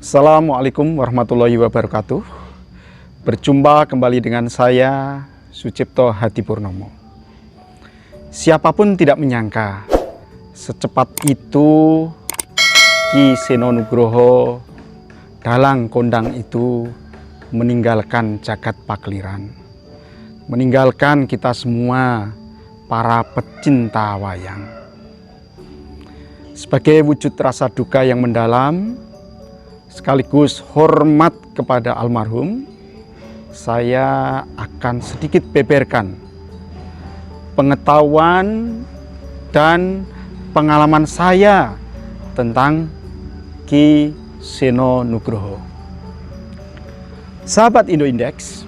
Assalamualaikum warahmatullahi wabarakatuh. Berjumpa kembali dengan saya, Sucipto Hadipurnomo. Siapapun tidak menyangka secepat itu Ki Seno Nugroho dalang kondang itu meninggalkan jagat Pakeliran, meninggalkan kita semua para pecinta wayang. Sebagai wujud rasa duka yang mendalam sekaligus hormat kepada almarhum, saya akan sedikit beberkan pengetahuan dan pengalaman saya tentang Ki Seno Nugroho. Sahabat Indo-Indeks,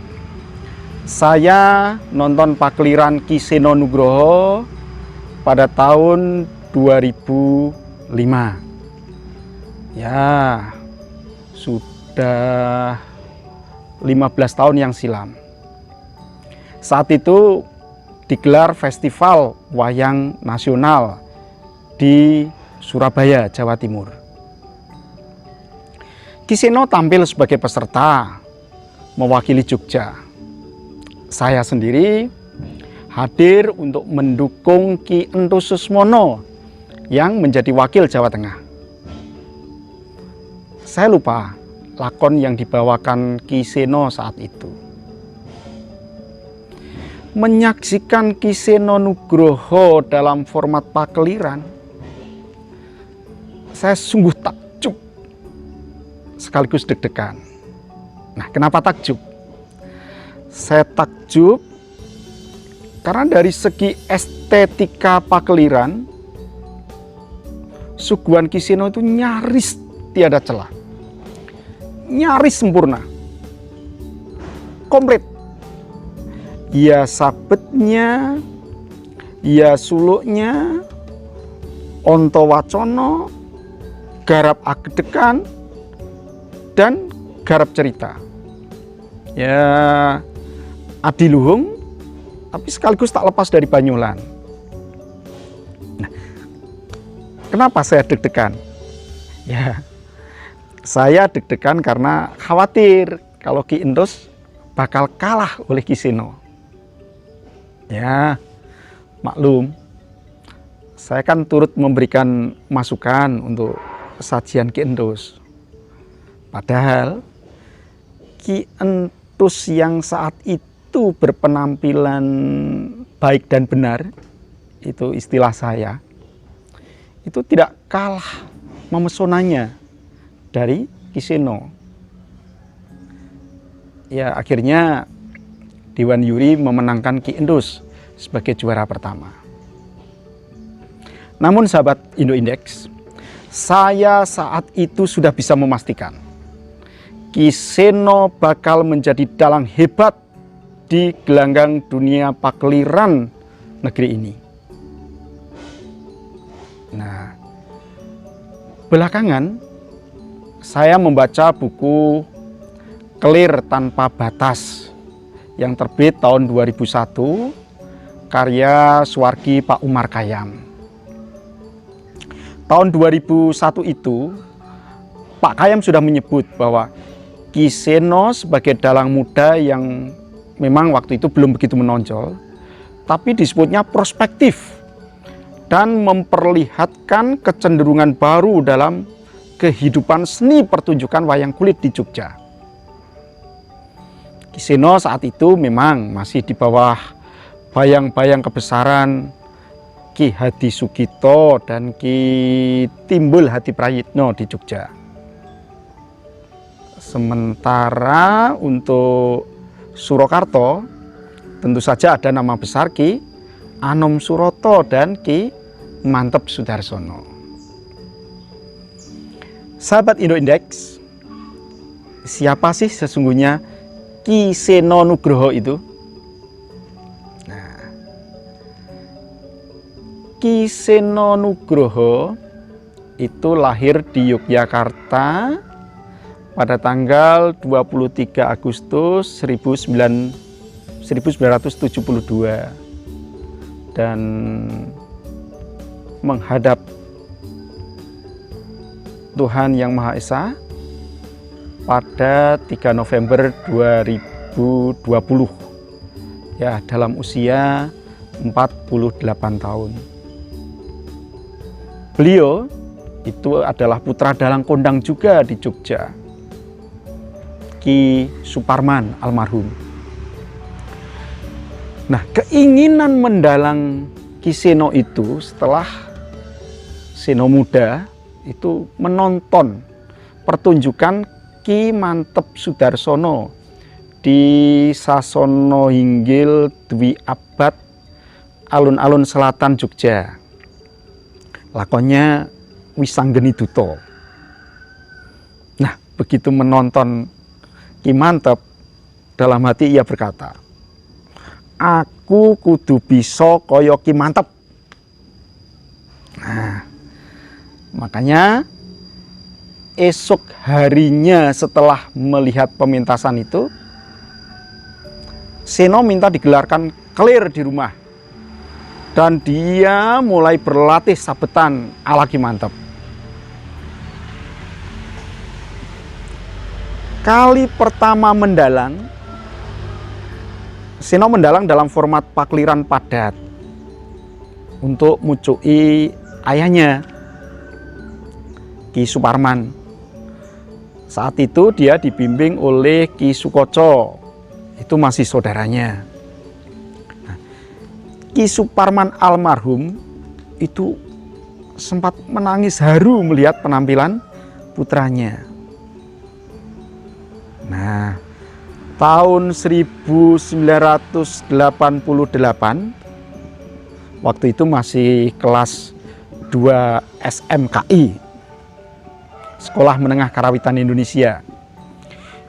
saya nonton Pakeliran Ki Seno Nugroho pada tahun 2005. Ya, sudah 15 tahun yang silam. Saat itu digelar festival wayang nasional di Surabaya, Jawa Timur. Ki Seno tampil sebagai peserta mewakili Jogja. Saya sendiri hadir untuk mendukung Ki Entus Susmono yang menjadi wakil Jawa Tengah. Saya lupa lakon yang dibawakan Ki Seno saat itu. Menyaksikan Ki Seno Nugroho dalam format Pakeliran, saya sungguh takjub sekaligus deg-degan. Nah, kenapa takjub? Saya takjub karena dari segi estetika Pakeliran, suguhan Ki Seno itu nyaris tiada celah. Nyaris sempurna, komplit. Ya sabetnya, ya suluknya, onto wacono, garap agedekan, dan garap cerita. Ya adiluhung, tapi sekaligus tak lepas dari Banyulan. Nah, kenapa saya deg-degan? Ya, saya deg-degan karena khawatir kalau Ki Entus bakal kalah oleh Ki Seno. Ya, maklum, saya kan turut memberikan masukan untuk sajian Ki Entus. Padahal Ki Entus yang saat itu berpenampilan baik dan benar, itu istilah saya, itu tidak kalah memesonanya dari Ki Seno. Ya, akhirnya Dewan Juri memenangkan Ki Entus sebagai juara pertama. Namun sahabat Indo-Indeks, saya saat itu sudah bisa memastikan Ki Seno bakal menjadi dalang hebat di gelanggang dunia Pakeliran negeri ini. Nah, belakangan saya membaca buku Kelir Tanpa Batas yang terbit tahun 2001, karya Suwargi Pak Umar Khayyam. Tahun 2001 itu Pak Khayyam sudah menyebut bahwa Ki Seno sebagai dalang muda yang memang waktu itu belum begitu menonjol, tapi disebutnya prospektif dan memperlihatkan kecenderungan baru dalam kehidupan seni pertunjukan wayang kulit di Jogja. Ki Seno saat itu memang masih di bawah bayang-bayang kebesaran Ki Hadi Sugito dan Ki Timbul Hadiprayitno di Jogja. Sementara untuk Surakarta tentu saja ada nama besar Ki Anom Suroto dan Ki Mantep Sudarsono. Sahabat Indo-Indeks, siapa sih sesungguhnya Ki Seno Nugroho itu? Nah, Ki Seno Nugroho itu lahir di Yogyakarta pada tanggal 23 Agustus 1972 dan menghadap Tuhan Yang Maha Esa pada 3 November 2020 ya, dalam usia 48 tahun. Beliau itu adalah putra dalang kondang juga di Jogja, Ki Suparman almarhum. Nah, keinginan mendalang Ki Seno itu setelah Seno muda itu menonton pertunjukan Ki Mantep Sudarsono di Sasono Hinggil Dwi Abad alun-alun selatan Jogja. Lakonnya Wisanggeni Duto. Nah, begitu menonton Ki Mantep, dalam hati ia berkata, aku kudu bisa kaya Ki Mantep. Nah, makanya esok harinya setelah melihat pementasan itu, Seno minta digelarkan kelir di rumah. Dan dia mulai berlatih sabetan ala Ki Mantep. Kali pertama mendalang, Seno mendalang dalam format pakliran padat untuk mucui ayahnya, Ki Suparman. Saat itu dia dibimbing oleh Ki Sukoco, itu masih saudaranya. Nah, Ki Suparman almarhum itu sempat menangis haru melihat penampilan putranya. Nah, tahun 1988, waktu itu masih kelas 2 SMKI, Sekolah Menengah Karawitan Indonesia.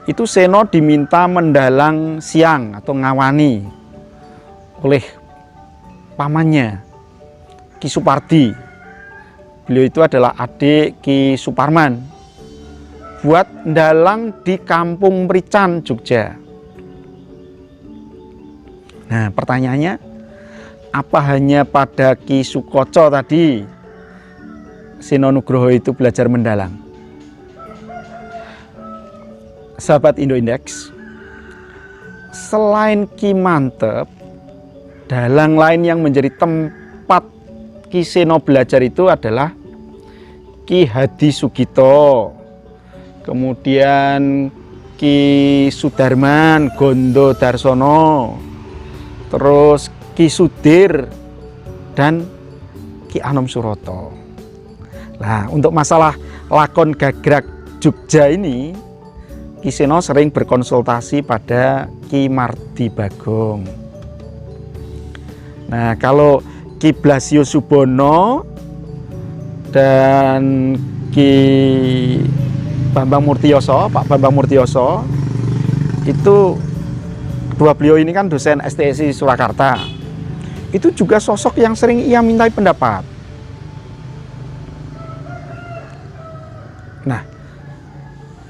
Itu Seno diminta mendalang siang atau ngawani oleh pamannya, Ki Supardi. Beliau itu adalah adik Ki Suparman, buat dalang di Kampung Merican, Jogja. Nah, pertanyaannya, apa hanya pada Ki Sukoco tadi Seno Nugroho itu belajar mendalang? Sahabat Indo Index, selain Ki Mantep, dalang lain yang menjadi tempat Ki Seno belajar itu adalah Ki Hadi Sugito, kemudian Ki Sudarman Gondo Darsono, terus Ki Sudir, dan Ki Anom Suroto. Nah, untuk masalah lakon gagrak Jogja ini, Ki Seno sering berkonsultasi pada Ki Mardi Bagong. Nah, kalau Ki Blasio Subono dan Ki Bambang Murtioso, Pak Bambang Murtioso, itu dua beliau ini kan dosen STSI Surakarta. Itu juga sosok yang sering ia mintai pendapat. Nah,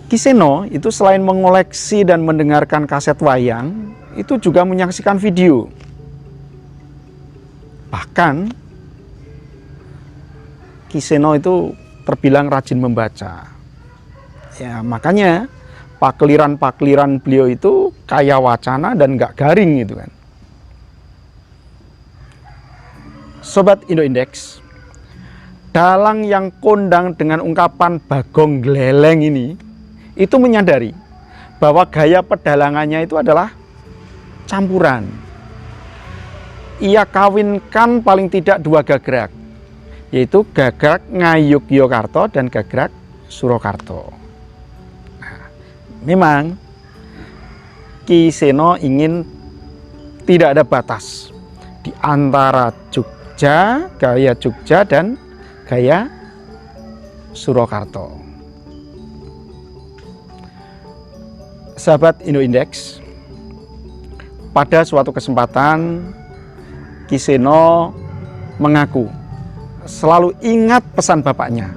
Ki Seno itu selain mengoleksi dan mendengarkan kaset wayang, itu juga menyaksikan video. Bahkan Ki Seno itu terbilang rajin membaca. Ya, makanya pakliran-pakliran beliau itu kaya wacana dan nggak garing gitu kan. Sobat Indo Index, dalang yang kondang dengan ungkapan Bagong Gleleng ini itu menyadari bahwa gaya pedalangannya itu adalah campuran. Ia kawinkan paling tidak dua gagrak, yaitu gagrak Ngayogyakarta dan gagrak Surakarta. Nah, memang Ki Seno ingin tidak ada batas di antara Jogja, gaya Jogja dan gaya Surakarta. Sahabat Indo Index, pada suatu kesempatan Ki Seno mengaku selalu ingat pesan bapaknya,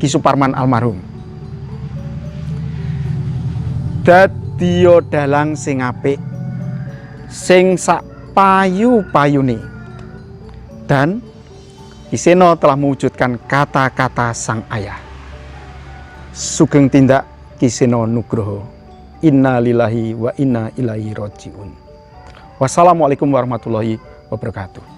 Ki Suparman almarhum. Dadiya dalang sing apik, sing sak payu-payune. Dan Ki Seno telah mewujudkan kata-kata sang ayah. Sugeng tindak Ki Seno Nugroho. Inna lillahi wa inna ilaihi rajiun. Wassalamualaikum warahmatullahi wabarakatuh.